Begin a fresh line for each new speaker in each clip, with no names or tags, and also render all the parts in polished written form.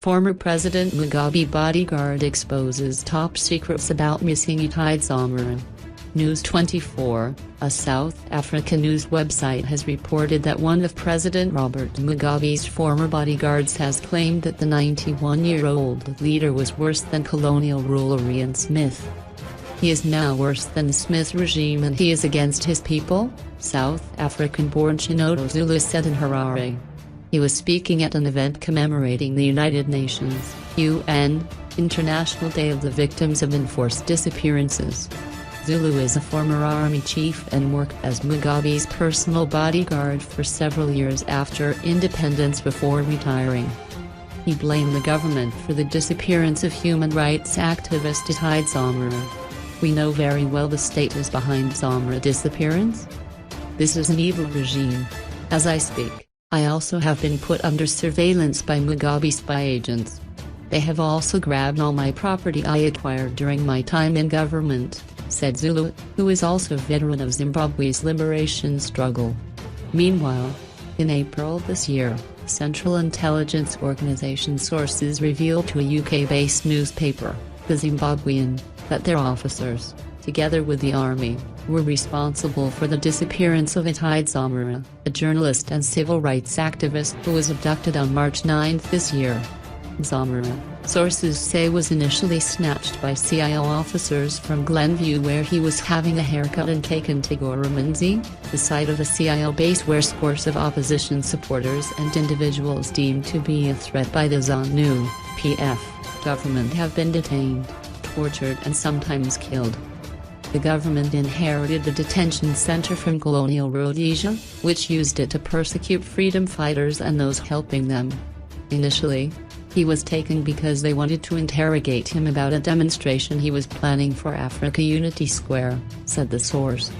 Former President Mugabe Bodyguard exposes top secrets about missing Itaid Zamora. News 24, a South African news website has reported that one of President Robert Mugabe's former bodyguards has claimed that the 91-year-old leader was worse than colonial ruler Ian Smith. He is now worse than the Smith regime and he is against his people, South African-born Shona Zulu said in Harare. He was speaking at an event commemorating the United Nations (UN) International Day of the Victims of Enforced Disappearances. Zulu is a former army chief and worked as Mugabe's personal bodyguard for several years after independence before retiring. He blamed the government for the disappearance of human rights activist Itaid Zamora. "We know very well the state is behind Zamora disappearance. This is an evil regime. As I speak, I also have been put under surveillance by Mugabe spy agents. They have also grabbed all my property I acquired during my time in government," said Zulu, who is also a veteran of Zimbabwe's liberation struggle. Meanwhile, in April this year, Central Intelligence Organization sources revealed to a UK-based newspaper, The Zimbabwean, that their officers, together with the army, were responsible for the disappearance of Itaid Zamora, a journalist and civil rights activist who was abducted on March 9 this year. Zamora, sources say, was initially snatched by CIO officers from Glenview where he was having a haircut and taken to Goromanzi, the site of a CIO base where scores of opposition supporters and individuals deemed to be a threat by the ZANU-PF government have been detained, tortured and sometimes killed. The government inherited the detention center from colonial Rhodesia, which used it to persecute freedom fighters and those helping them. Initially, he was taken because they wanted to interrogate him about a demonstration he was planning for Africa Unity Square, said the source.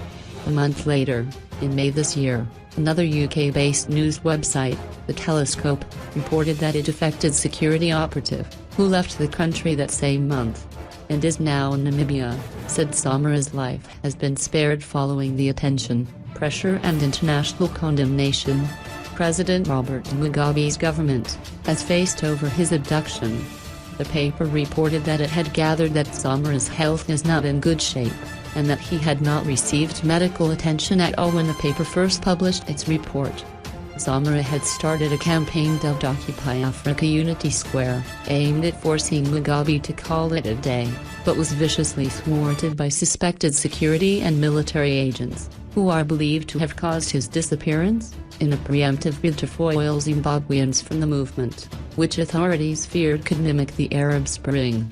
A month later, in May this year, another UK-based news website, The Telescope, reported that a defected security operative, who left the country that same month, and is now in Namibia, said Zamora's life has been spared following the attention, pressure and international condemnation. President Robert Mugabe's government has faced over his abduction. The paper reported that it had gathered that Zamora's health is not in good shape, and that he had not received medical attention at all when the paper first published its report. Zamora had started a campaign dubbed Occupy Africa Unity Square, aimed at forcing Mugabe to call it a day, but was viciously thwarted by suspected security and military agents, who are believed to have caused his disappearance, in a preemptive bid to foil Zimbabweans from the movement, which authorities feared could mimic the Arab Spring.